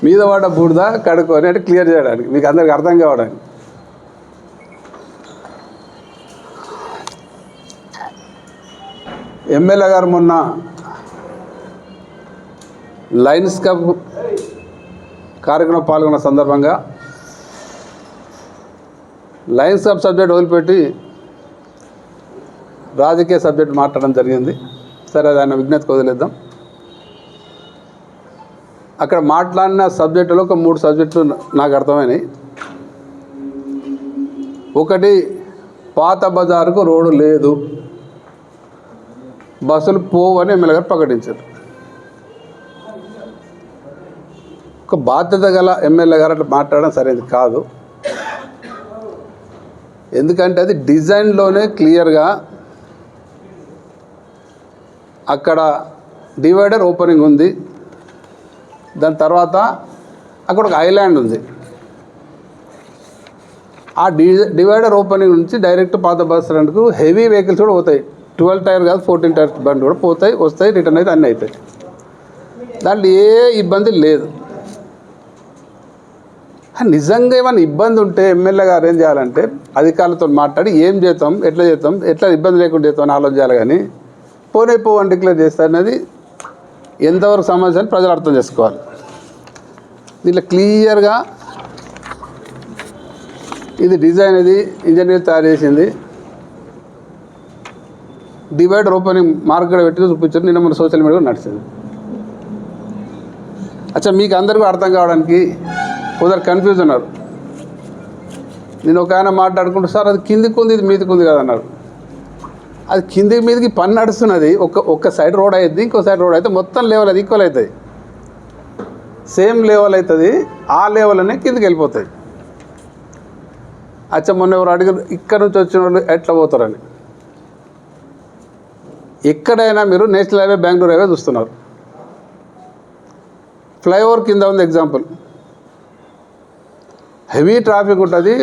మీద పడ్డ బూడిద కడుక్కొని అంటే క్లియర్ చేయడానికి, మీకు అందరికి అర్థం కావడానికి. ఎమ్మెల్యే గారు మొన్న లయన్స్ క్లబ్ కార్యక్రమం పాల్గొన్న సందర్భంగా లయన్స్ క్లబ్ సబ్జెక్ట్ వదిలిపెట్టి రాజకీయ సబ్జెక్ట్ మాట్లాడడం జరిగింది. సరే, అది ఆయన విజ్ఞతకు వదిలేద్దాం. అక్కడ మాట్లాడిన సబ్జెక్టులో ఒక 3 సబ్జెక్టులు నాకు అర్థమైనాయి. ఒకటి, పాత బజారుకు రోడ్డు లేదు, బస్సులు పోవని ఎమ్మెల్యే గారు ప్రకటించారు. ఒక బాధ్యత గల ఎమ్మెల్యే గారు అట్లా మాట్లాడడం సరైనది కాదు. ఎందుకంటే అది డిజైన్లోనే క్లియర్గా అక్కడ డివైడర్ ఓపెనింగ్ ఉంది, దాని తర్వాత అక్కడ ఒక ఐలాండ్ ఉంది. ఆ డివైడర్ ఓపెనింగ్ నుంచి డైరెక్ట్ పాత బస్ స్టాండ్కు హెవీ వెహికల్స్ కూడా పోతాయి. 12 టైర్ కాదు, 14 టైర్ బండి కూడా పోతాయి, వస్తాయి, రిటర్న్ అయితే అన్నీ అవుతాయి. దాంట్లో ఏ ఇబ్బంది లేదు. నిజంగా ఏమైనా ఇబ్బంది ఉంటే ఎమ్మెల్యే గారు ఏం చేయాలంటే అధికారులతో మాట్లాడి ఏం చేద్దాం, ఎట్లా ఇబ్బంది లేకుండా చేద్దాం అని ఆలోచన చేయాలి. కానీ పోని డిక్లేర్ చేస్తారనేది ఎంతవరకు సమస్య అని ప్రజలు అర్థం చేసుకోవాలి. దీంట్లో క్లియర్గా ఇది డిజైన్, ఇది ఇంజనీర్ తయారు చేసింది, డివైడర్ ఓపెనింగ్ మార్కెట్ పెట్టి చూపించారు. నిన్న మన సోషల్ మీడియాలో నడిచింది. అచ్చా, మీకు అందరికీ అర్థం కావడానికి కొందరు కన్ఫ్యూజ్ ఉన్నారు. నేను ఒక ఆయన మాట్లాడుకుంటూ, సార్ అది కిందికి ఉంది, ఇది మీదకి ఉంది కదా అన్నారు. అది కిందికి మీదకి పని నడుస్తున్నది. ఒక్క సైడ్ రోడ్ అవుతుంది, ఇంకో సైడ్ రోడ్ అయితే మొత్తం లెవెల్ అది ఈక్వల్ అవుతుంది, సేమ్ లెవెల్ అవుతుంది. ఆ లెవెల్ అనే కిందికి వెళ్ళిపోతాయి. అచ్చా, మొన్న ఎవరు అడిగారు ఇక్కడ నుంచి వచ్చిన వాళ్ళు ఎట్లా పోతారని. ఎక్కడైనా మీరు నేషనల్ హైవే, బెంగళూరు హైవే చూస్తున్నారు, ఫ్లైఓవర్ కింద ఉంది. ఎగ్జాంపుల్, హెవీ ట్రాఫిక్ ఉంటుంది.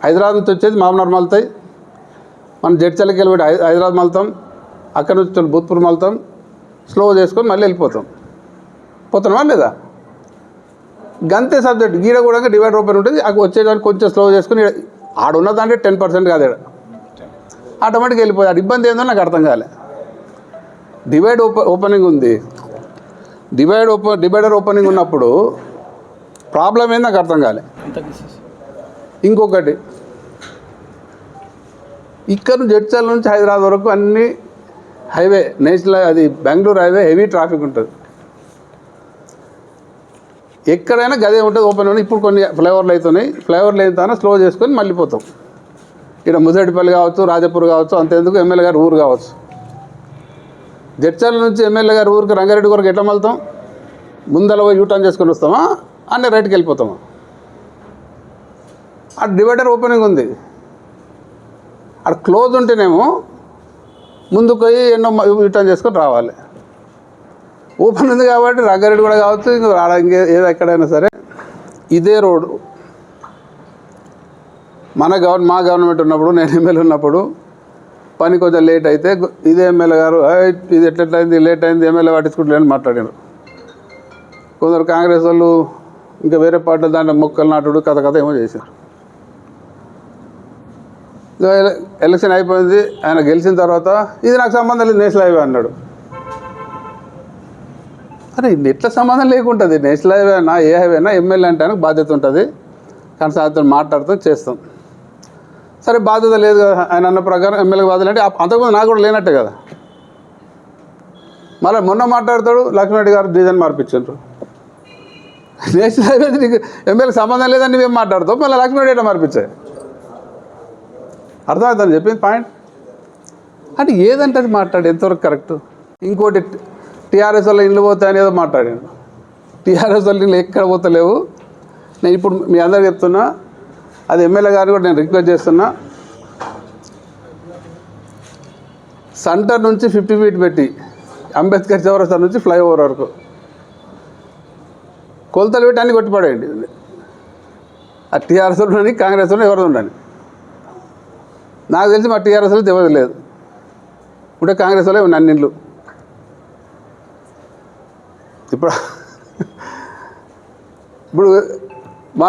హైదరాబాద్ నుంచి వచ్చేది మామనార్ మలుతాయి, మనం జడ్చలకి వెళ్ళిపోయి హైదరాబాద్ మలుతాం, అక్కడ నుంచి భూత్పూర్ మలుతాం, స్లో చేసుకొని మళ్ళీ వెళ్ళిపోతాం. పోతున్నామా లేదా? గంతే సబ్జెక్ట్. గీడ కూడా డివైడర్ ఓపెన్ ఉంటుంది, అక్కడ వచ్చేదానికి కొంచెం స్లో చేసుకుని ఆడున్న దాంట్లో 10% కాదు, ఆటోమేటిక్గా వెళ్ళిపోయాడు. ఇబ్బంది ఏందో నాకు అర్థం కాలే. ఓపెనింగ్ ఉంది, డివైడర్ ఓపెనింగ్ ఉన్నప్పుడు ప్రాబ్లం ఏంది నాకు అర్థం కాలే. ఇంకొకటి, ఇక్కడ నుంచి జడ్చల్ నుంచి హైదరాబాద్ వరకు అన్ని హైవే, నేషనల్ అది బెంగళూరు హైవే, హెవీ ట్రాఫిక్ ఉంటుంది. ఎక్కడైనా గదే ఉంటుంది, ఓపెన్ ఉంది. ఇప్పుడు కొన్ని ఫ్లైఓవర్లు అవుతున్నాయి, ఫ్లైఓవర్లు అయిన స్లో చేసుకొని మళ్ళీ పోతాం. ఇక్కడ ముదిరెడ్డిపల్లి కావచ్చు, రాజపూర్ కావచ్చు, అంతేందుకు ఎమ్మెల్యే గారు ఊరు కావచ్చు. జడ్చల్ నుంచి ఎమ్మెల్యే గారు ఊరికి రంగారెడ్డి వరకు ఎట్లా వెళ్తాం? ముందర పోయి యూటర్న్ చేసుకొని వస్తామా, అన్నీ రైట్కి వెళ్ళిపోతామా? ఆ డివైడర్ ఓపెనింగ్ ఉంది, అక్కడ క్లోజ్ ఉంటేనేమో ముందుకు పోయి ఎన్నో యూటర్న్ చేసుకొని రావాలి. ఓపెన్ ఉంది కాబట్టి రంగారెడ్డి కూడా కావచ్చు, ఏదో ఎక్కడైనా సరే ఇదే రోడ్డు. మా గవర్నమెంట్ ఉన్నప్పుడు, నేను ఎమ్మెల్యే ఉన్నప్పుడు పని కొంచెం లేట్ అయితే ఇదే ఎమ్మెల్యే గారు ఇది ఎట్లయింది, లేట్ అయింది, ఎమ్మెల్యే పట్టించుకుంటలేని మాట్లాడారు. కొందరు కాంగ్రెస్ వాళ్ళు ఇంకా వేరే పార్టీలు దాంట్లో మొక్కలు నాటుడు కథ ఏమో చేశారు. ఎలక్షన్ అయిపోయింది, ఆయన గెలిచిన తర్వాత ఇది నాకు సంబంధం లేదు, నేషనల్ హైవే అన్నాడు. అరే ఎట్లా సంబంధం లేకుంటుంది? నేషనల్ హైవే అయినా ఏ హైవే అయినా ఎమ్మెల్యే అంటే ఆయనకు బాధ్యత ఉంటుంది. కానీ సాయంత్రం మాట్లాడుతూ చేస్తాం. సరే, బాధ్యత లేదు కదా ఆయన అన్న ప్రకారం ఎమ్మెల్యే బాధ్యత అంటే అంతకుముందు నాకు కూడా లేనట్టే కదా. మళ్ళీ మొన్న మాట్లాడతాడు, లక్ష్మణరెడ్డి గారు డిజైన్ మార్పించారు. నేషనల్ హైవే నీకు ఎమ్మెల్యే సంబంధం లేదని నువ్వేం మాట్లాడతావు, మళ్ళీ లక్ష్మణరెడ్డి ఎట్లా మార్పించాయి? అర్థమవుతుందని చెప్పింది పాయింట్. అంటే ఏదంటే అది మాట్లాడు, ఎంతవరకు కరెక్ట్. ఇంకోటి, టీఆర్ఎస్ వల్ల ఇల్లు పోతాయని ఏదో మాట్లాడాను. టీఆర్ఎస్ వల్ల ఇల్లు ఎక్కడ పోతలేవు. నేను ఇప్పుడు మీ అందరికి చెప్తున్నా, అది ఎమ్మెల్యే గారిని కూడా నేను రిక్వెస్ట్ చేస్తున్నా, సెంటర్ నుంచి 50 feet పెట్టి అంబేద్కర్ చౌరస్తా నుంచి ఫ్లైఓవర్ వరకు కొలతలు పెట్టి అన్నీ కొట్టిపడేయండి. ఆ టీఆర్ఎస్ ఉండని, కాంగ్రెస్ ఉన్న ఎవరిది ఉండని. నాకు తెలిసి మా టీఆర్ఎస్లో ఎవరిది లేదు, ఉంటే కాంగ్రెస్ వాళ్ళే ఉన్న అన్నింట్లు. ఇప్పుడు ఇప్పుడు మా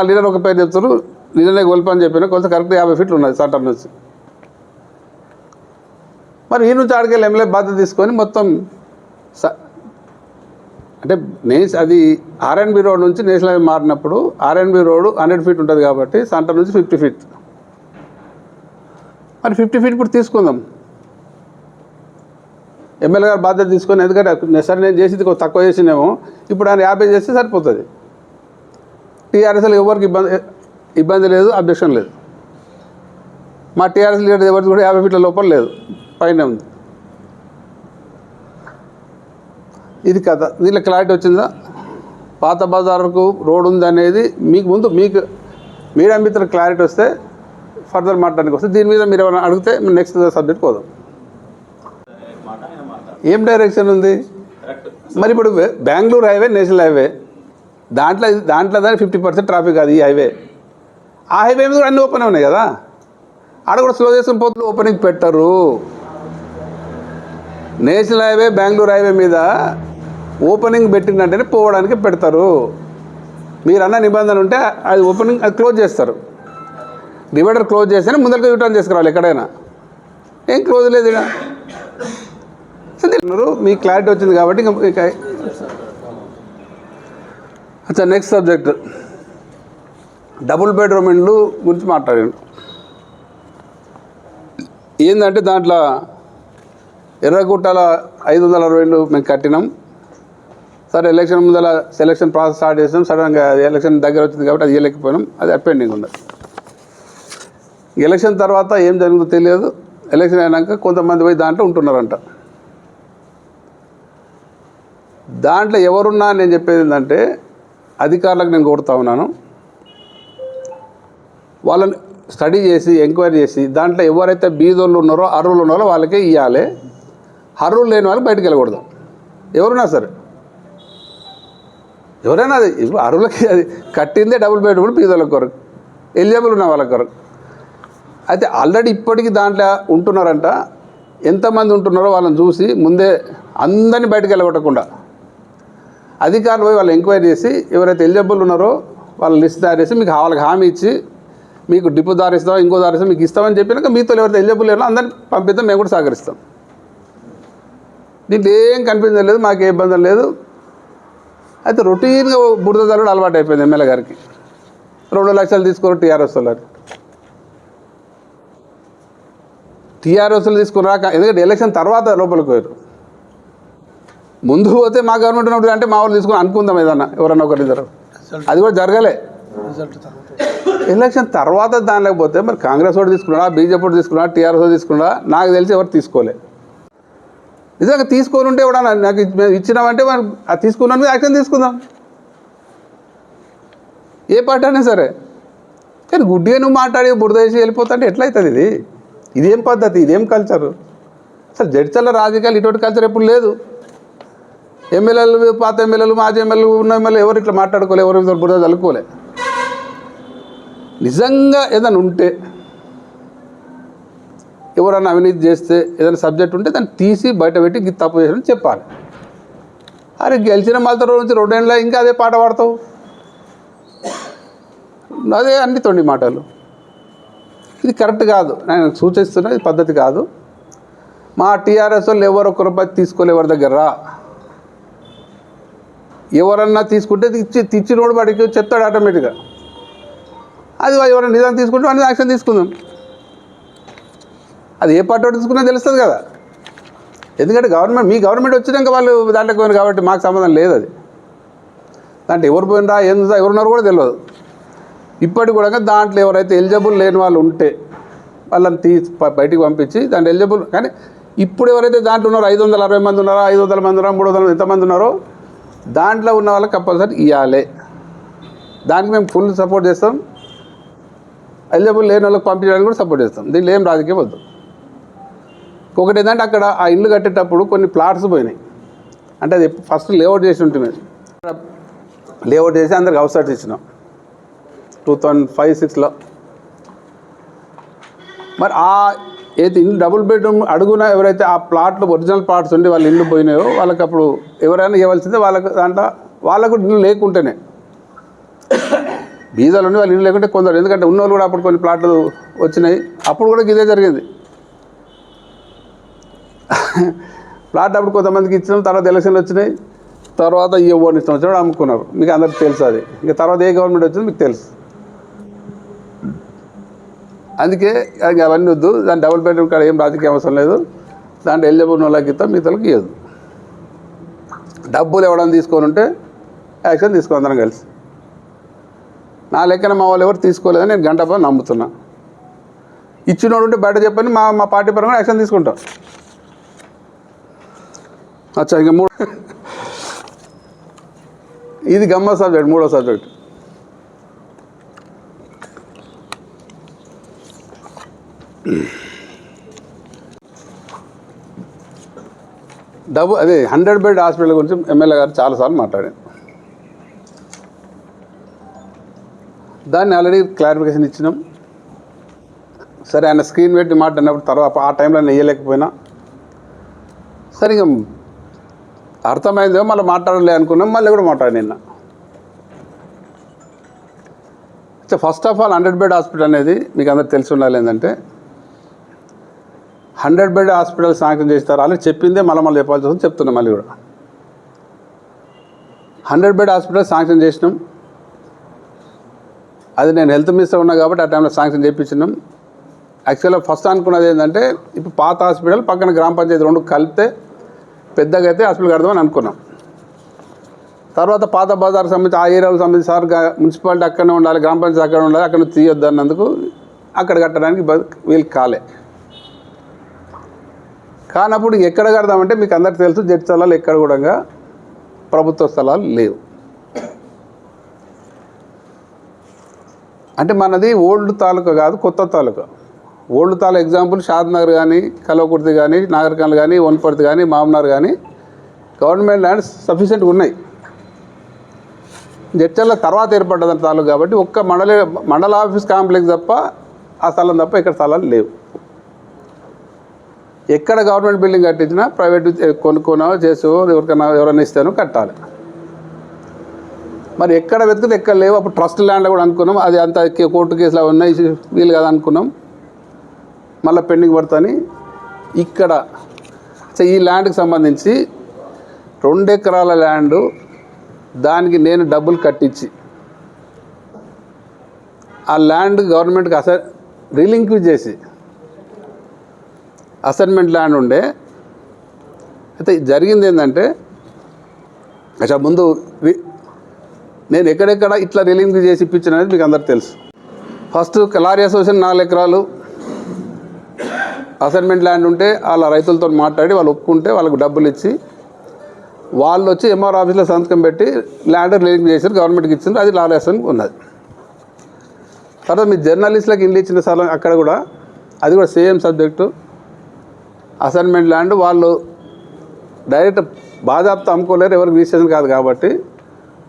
లీడర్ ఒక పేరు చెప్తారు, నిన్ననే గొల్పని చెప్పిన కొంత కరెక్ట్ 50 ఫీట్లు ఉన్నది సెంటర్ నుంచి. మరి ఈ నుంచి ఆడికెళ్ళి ఎమ్మెల్యే బాధ్యత తీసుకొని మొత్తం అంటే అది ఆర్ఎన్బి రోడ్ నుంచి నేషనల్ హైవే మారినప్పుడు ఆర్ఎన్బి రోడ్ 100 ఫీట్ ఉంటుంది కాబట్టి సెంటర్ నుంచి 50 ఫీట్. మరి 50 ఫీట్ ఇప్పుడు తీసుకుందాం, ఎమ్మెల్యే గారు బాధ్యత తీసుకొని. ఎందుకంటే సరే నేను చేసేది తక్కువ చేసినేమో, ఇప్పుడు ఆయన 50 చేస్తే సరిపోతుంది. టీఆర్ఎస్లో ఎవరికి ఇబ్బంది లేదు, అబ్జెక్షన్ లేదు. మా టీఆర్ఎస్ లీడర్ ఎవరిది కూడా 50 ఫీట్ల లోపల లేదు, పైన ఉంది. ఇది కథ. దీనిలో క్లారిటీ వచ్చిందా? పాత బజార్కు రోడ్ ఉంది అనేది మీకు ముందు మీడియా మిత్రులు క్లారిటీ వస్తే ఫర్దర్ మాట్లాడడానికి వస్తే దీని మీద మీరు ఏమైనా అడిగితే నెక్స్ట్ సబ్జెక్ట్ పోదాం. ఏం డైరెక్షన్ ఉంది మరి? ఇప్పుడు బెంగళూరు హైవే నేషనల్ హైవే, దాంట్లో 50% ట్రాఫిక్ అది ఈ హైవే. ఆ హైవే మీద కూడా అన్నీ ఓపెన్ ఉన్నాయి కదా, ఆడ కూడా స్లో చేసుకుని పోతుంది, ఓపెనింగ్ పెట్టరు. నేషనల్ హైవే బెంగళూరు హైవే మీద ఓపెనింగ్ పెట్టినట్టేనే పోవడానికి పెడతారు. మీరు అన్న నిబంధన ఉంటే అది ఓపెనింగ్ అది క్లోజ్ చేస్తారు. డివైడర్ క్లోజ్ చేస్తేనే ముందరికి యూటర్న్ చేసుకురావాలి ఎక్కడైనా. ఏం క్లోజ్ లేదు ఇక్కడ. మీ క్లారిటీ వచ్చింది కాబట్టి ఇంకా అచ్చా. నెక్స్ట్ సబ్జెక్ట్ డబుల్ బెడ్రూమ్ ఇండ్లు గురించి మాట్లాడాను. ఏంటంటే దాంట్లో ఎర్రగుట్టల 560 ఇళ్ళు మేము కట్టినాం. సరే ఎలక్షన్ ముందర సెలక్షన్ ప్రాసెస్ స్టార్ట్ చేసాం. సడన్గా ఎలక్షన్ దగ్గర వచ్చింది కాబట్టి అది ఇవ్వలేకపోయినాం, అది పెండింగ్ ఉన్నది. ఎలక్షన్ తర్వాత ఏం జరుగుతుందో తెలియదు. ఎలక్షన్ అయినాక కొంతమంది పోయి దాంట్లో ఉంటున్నారంట. దాంట్లో ఎవరున్నా నేను చెప్పేది ఏంటంటే అధికారులకు నేను కోరుతా ఉన్నాను, వాళ్ళని స్టడీ చేసి ఎంక్వైరీ చేసి దాంట్లో ఎవరైతే బీదోళ్ళు ఉన్నారో అర్హులు ఉన్నారో వాళ్ళకే ఇవ్వాలి. అర్హులు లేని వాళ్ళకి బయటకు వెళ్ళకూడదు. ఎవరున్నా సరే, ఎవరైనా అది అర్హులకి అది కట్టిందే డబుల్ బెడ్రూమ్ బీదోళ్ళ కొరకు, ఎలిజిబుల్ ఉన్న వాళ్ళ కొరకు. అయితే ఆల్రెడీ ఇప్పటికీ దాంట్లో ఉంటున్నారంట. ఎంతమంది ఉంటున్నారో వాళ్ళని చూసి ముందే అందరినీ బయటకు వెళ్ళగొట్టకుండా అధికారులు పోయి వాళ్ళు ఎంక్వైరీ చేసి ఎవరైతే ఎలిజిబుల్ ఉన్నారో వాళ్ళ లిస్ట్ తయారు చేసి మీకు వాళ్ళకి హామీ ఇచ్చి మీకు డిపో దారి ఇస్తాం, ఇంకో దారి ఇస్తాం, మీకు ఇస్తామని చెప్పినాక మీతో ఎవరైతే ఎలిజిబుల్ లేరో అందరినీ పంపిస్తాం, మేము కూడా సహకరిస్తాం. దీంట్లో ఏం కనిపించలేదు, మాకు ఏ ఇబ్బంది లేదు. అయితే రొటీన్గా బురద జల్లుడు అలవాటు అయిపోయింది ఎమ్మెల్యే గారికి. 2 లక్షలు తీసుకోరు టీఆర్ఎస్ వాళ్ళు. టీఆర్ఎస్లు తీసుకున్నాక ఎందుకంటే ఎలక్షన్ తర్వాత లోపలికి పోయారు. ముందు పోతే మా గవర్నమెంట్ ఉన్నప్పుడు అంటే మా వాళ్ళు తీసుకుని అనుకుందాం ఏదన్నా ఎవరన్నా ఒకటి ఇద్దరు, అది కూడా జరగలే. ఎలక్షన్ తర్వాత దానిలోకి పోతే మరి కాంగ్రెస్ వాడు తీసుకున్నా, బీజేపీ వాడు తీసుకున్నా, టీఆర్ఎస్ వాడు తీసుకున్నా, నాకు తెలిసి ఎవరు తీసుకోలే. నిజంగా తీసుకొని ఉంటే ఎవడన్నా నాకు ఇచ్చినామంటే మనం అది తీసుకున్నాను యాక్షన్ తీసుకుందాం, ఏ పార్టీ అయినా సరే. కానీ గుడ్డిగా నువ్వు మాట్లాడి బురద వేసి వెళ్ళిపోతా అంటే ఎట్లయితుంది? ఇదేం పద్ధతి, ఇదేం కల్చరు? అసలు జడ్చల్ల రాజకీయాలు ఇటువంటి కల్చర్ ఎప్పుడు లేదు. ఎమ్మెల్యేలు, పాత ఎమ్మెల్యేలు, మాజీ ఎమ్మెల్యేలు, ఉన్న ఎమ్మెల్యే ఎవరు ఇట్లా మాట్లాడుకోలే, ఎవరు బురద చల్లుకోలే. నిజంగా ఏదైనా ఉంటే ఎవరన్నా అవినీతి చేస్తే ఏదైనా సబ్జెక్ట్ ఉంటే దాన్ని తీసి బయట పెట్టి ఇది తప్పు చేసిన చెప్పాలి. అరే గెలిచిన వాళ్ళతో నుంచి 2 ఏళ్ళ ఇంకా అదే పాట పాడతావు, అదే అన్ని తొండి మాటలు. ఇది కరెక్ట్ కాదు, నేను సూచిస్తున్నా, ఇది పద్ధతి కాదు. మా టీఆర్ఎస్ వాళ్ళు ఎవరు 1 రూపాయి తీసుకోలే ఎవరి దగ్గర. ఎవరన్నా తీసుకుంటే తెచ్చినోడు వాడికి చెప్తాడు ఆటోమేటిక్గా. అది ఎవరైనా నిజాన్ని తీసుకుంటే వాడిని యాక్షన్ తీసుకుందాం. అది ఏ పార్టీ తీసుకున్నా తెలుస్తుంది కదా. ఎందుకంటే మీ గవర్నమెంట్ వచ్చినాక వాళ్ళు దాంట్లోకి పోయినారు కాబట్టి మాకు సంబంధం లేదు. అది దాంట్లో ఎవరు పోయినరా ఏందా ఎవరున్నారో కూడా తెలియదు. ఇప్పటికి కూడా దాంట్లో ఎవరైతే ఎలిజిబుల్ లేని వాళ్ళు ఉంటే వాళ్ళని బయటికి పంపించి దాంట్లో ఎలిజిబుల్. కానీ ఇప్పుడు ఎవరైతే దాంట్లో ఉన్నారో 560 మంది ఉన్నారో, 500 మంది ఉన్నారో, 300 ఎంతమంది ఉన్నారో దాంట్లో ఉన్న వాళ్ళకి కంపల్సరీ ఇవ్వాలి. దానికి మేము ఫుల్ సపోర్ట్ చేస్తాం. ఎలిజిబుల్ లేని వాళ్ళకి పంపించడానికి కూడా సపోర్ట్ చేస్తాం. దీనిలో ఏం రాజకీయం వద్దు. ఒకటి ఏంటంటే అక్కడ ఆ ఇల్లు కట్టేటప్పుడు కొన్ని ప్లాట్స్ పోయినాయి. అంటే అది ఫస్ట్ లేఅవుట్ చేసి ఉంటుంది. లేఅవుట్ చేసి అందరికి హౌస్ సైట్స్ ఇచ్చినాం 2005-06లో. మరి ఆ ఏది ఇల్లు డబుల్ బెడ్రూమ్ అడుగున ఎవరైతే ఆ ప్లాట్లు ఒరిజినల్ ప్లాట్స్ ఉండి వాళ్ళ ఇల్లు పోయినాయో వాళ్ళకి అప్పుడు ఎవరైనా ఇవ్వాల్సిందే. వాళ్ళకు దాంట్లో వాళ్ళకు ఇల్లు లేకుంటేనే బీదాలు ఉండి వాళ్ళు ఇల్లు లేకుంటే కొందరు, ఎందుకంటే ఉన్నోళ్ళు కూడా అప్పుడు కొన్ని ప్లాట్లు వచ్చినాయి, అప్పుడు కూడా ఇదే జరిగింది. ప్లాట్ అప్పుడు కొంతమందికి ఇచ్చినాం, తర్వాత ఎలక్షన్లు వచ్చినాయి, తర్వాత ఈ ఓన్ ఇష్టం వచ్చినప్పుడు అమ్ముకున్నారు. మీకు అందరికి తెలుసు అది. ఇంకా తర్వాత ఏ గవర్నమెంట్ వచ్చిందో మీకు తెలుసు. అందుకే అవన్నీ వద్దు. దాని డబుల్ బెడ్రూమ్ కాడ ఏం రాజకీయ అవసరం లేదు. దాంట్లో ఎలిజిబుల్ వాళ్ళకి ఇస్తాం, మిగతాలకు ఇవ్వదు. డబ్బులు ఎవడని తీసుకొని ఉంటే యాక్షన్ తీసుకో అందరం కలిసి. నా లెక్కన మా వాళ్ళు ఎవరు తీసుకోలేదని నేను గంట పని నమ్ముతున్నా. ఇచ్చినోడు ఉంటే బయట చెప్పని మా పార్టీ పరంగా యాక్షన్ తీసుకుంటాం. అచ్చా, ఇంకా ఇది గమ్మ సబ్జెక్ట్, 3వ సబ్జెక్ట్. అదే 100 బెడ్ హాస్పిటల్ గురించి ఎమ్మెల్యే గారు చాలాసార్లు మాట్లాడారు. దాన్ని ఆల్రెడీ క్లారిఫికేషన్ ఇచ్చినాం. సరే, ఆయన స్క్రీన్ పెట్టి మాట్లాడినప్పుడు తర్వాత ఆ టైంలో నేను వేయలేకపోయినా సరే ఇక అర్థమైందేమో మళ్ళీ మాట్లాడలే అనుకున్నాం. మళ్ళీ కూడా మాట్లాడి నిన్న. First of all 100 bed hospital అనేది మీకు అందరికి తెలిసి ఉండాలి. ఏంటంటే 100 బెడ్ హాస్పిటల్ శాంక్షన్ చేస్తారు. అలాగే చెప్పిందే మళ్ళీ చెప్పాల్సి వస్తుంది. చెప్తున్నాం మళ్ళీ కూడా 100 బెడ్ హాస్పిటల్ శాంక్షన్ చేసినాం. అది నేను హెల్త్ మినిస్టర్ ఉన్నా కాబట్టి ఆ టైంలో శాంక్షన్ చేయించినాం. యాక్చువల్గా ఫస్ట్ అనుకున్నది ఏంటంటే ఇప్పుడు పాత హాస్పిటల్ పక్కన గ్రామ పంచాయతీ 2 కలిపితే పెద్దగా అయితే హాస్పిటల్ కడదామని అనుకున్నాం. తర్వాత పాత బజార్కి సంబంధించి ఆ ఏరియాలకు సంబంధించి సార్ మున్సిపాలిటీ అక్కడనే ఉండాలి, గ్రామ పంచాయతీ అక్కడ ఉండాలి, అక్కడ తీయొద్దు అన్నందుకు అక్కడ కట్టడానికి వీళ్ళు కానప్పుడు ఎక్కడ కడదామంటే మీకు అందరికీ తెలుసు, జడ్చర్లలో స్థలాలు ఎక్కడ కూడా ప్రభుత్వ స్థలాలు లేవు. అంటే మనది ఓల్డ్ తాలూకా కాదు, కొత్త తాలూకా. ఓల్డ్ తాలూకా ఎగ్జాంపుల్ షాద్నగర్ కానీ, కల్వకుర్తి కానీ, నాగర్కర్నూల్ కానీ, వనపర్తి కానీ, మామనార్ కానీ గవర్నమెంట్ ల్యాండ్స్ సఫిషియెంట్గా ఉన్నాయి. జడ్చర్ల తర్వాత ఏర్పడ్డదంత తాలూకా కాబట్టి ఒక్క మండల ఆఫీస్ కాంప్లెక్స్ తప్ప ఆ స్థలం తప్ప ఇక్కడ స్థలాలు లేవు. ఎక్కడ గవర్నమెంట్ బిల్డింగ్ కట్టించినా ప్రైవేట్ కొనుక్కోనో చేసో ఎవరైనా ఇస్తానో కట్టాలి. మరి ఎక్కడ వెతికితే ఎక్కడ లేవు. అప్పుడు ట్రస్ట్ ల్యాండ్లో కూడా అనుకున్నాం, అది అంత కోర్టు కేసులు ఉన్నాయి, వీలు కదా అనుకున్నాం. మళ్ళీ పెండింగ్ పడుతుంది. ఇక్కడ ఈ ల్యాండ్కి సంబంధించి 2 ఎకరాల ల్యాండు, దానికి నేను డబ్బులు కట్టించి ఆ ల్యాండ్ గవర్నమెంట్కి రీలింక్విజ్ చేసి అసైన్మెంట్ ల్యాండ్ ఉండే. అయితే జరిగింది ఏంటంటే ముందు నేను ఎక్కడెక్కడ ఇట్లా రీలింక్విజ్ చేసి ఇప్పించిన అనేది మీకు అందరికి తెలుసు. ఫస్ట్ లారీ అసోసియేషన్ 4 ఎకరాలు అసైన్మెంట్ ల్యాండ్ ఉంటే వాళ్ళ రైతులతో మాట్లాడి వాళ్ళు ఒప్పుకుంటే వాళ్ళకు డబ్బులు ఇచ్చి వాళ్ళు వచ్చి ఎంఆర్ ఆఫీస్లో సంతకం పెట్టి ల్యాండ్ రిలీజ్ చేశారు, గవర్నమెంట్కి ఇచ్చింది. అది లారీ అసైన్ ఉన్నది. తర్వాత మీ జర్నలిస్టులకు ఇల్లు ఇచ్చిన స్థలం అక్కడ కూడా అది కూడా సేమ్ సబ్జెక్టు, అసైన్మెంట్ ల్యాండ్. వాళ్ళు డైరెక్ట్ బాజాప్తా అమ్ముకోలేరు, ఎవరికి రిజిస్ట్రేషన్ కాదు కాబట్టి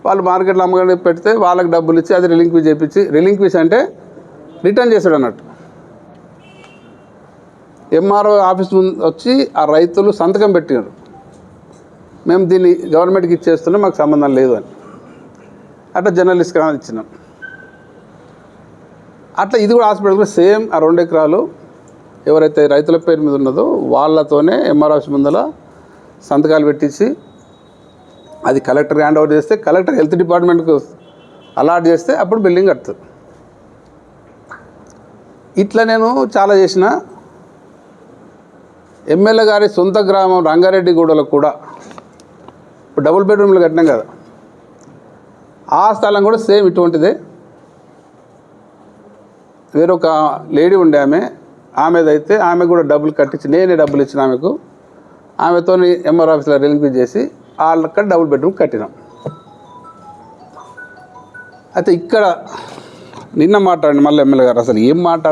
వాళ్ళు మార్కెట్లో అమ్మకాన్ని పెడితే వాళ్ళకి డబ్బులు ఇచ్చి అది రిలింక్విజ్ చేయించి, రిలింక్విజ్ అంటే రిటర్న్ చేశాడు అన్నట్టు. ఎంఆర్ఓ ఆఫీస్ ముందు వచ్చి ఆ రైతులు సంతకం పెట్టినారు, మేము దీన్ని గవర్నమెంట్కి ఇచ్చేస్తున్నాం, మాకు సంబంధం లేదు అని. అట్లా జర్నలిస్ట్ ఇచ్చినాం. అట్లా ఇది కూడా హాస్పిటల్ కూడా సేమ్. ఆ 2 ఎకరాలు ఎవరైతే రైతుల పేరు మీద ఉన్నదో వాళ్ళతోనే ఎంఆర్ ఆఫీస్ ముందర సంతకాలు పెట్టించి అది కలెక్టర్ హ్యాండ్ ఓవర్ చేస్తే, కలెక్టర్ హెల్త్ డిపార్ట్మెంట్కు అలాట్ చేస్తే అప్పుడు బిల్డింగ్ కడుతుంది. ఇట్లా నేను చాలా చేసిన. ఎమ్మెల్యే గారి సొంత గ్రామం రంగారెడ్డిగూడలో కూడా ఇప్పుడు డబుల్ బెడ్రూమ్లు కట్టినాం కదా, ఆ స్థలం కూడా సేమ్ ఇటువంటిదే. వేరొక లేడీ ఉండే ఆమెదైతే ఆమె కూడా డబ్బులు కట్టించి, నేనే డబ్బులు ఇచ్చిన ఆమెకు, ఆమెతో ఎంఆర్ ఆఫీస్లో రిలింక్విజ్ చేసి వాళ్ళక్కడ డబుల్ బెడ్రూమ్ కట్టినాం. అయితే ఇక్కడ నిన్న మాట్లాడండి మళ్ళీ ఎమ్మెల్యే గారు అసలు ఏం మాట్లాడు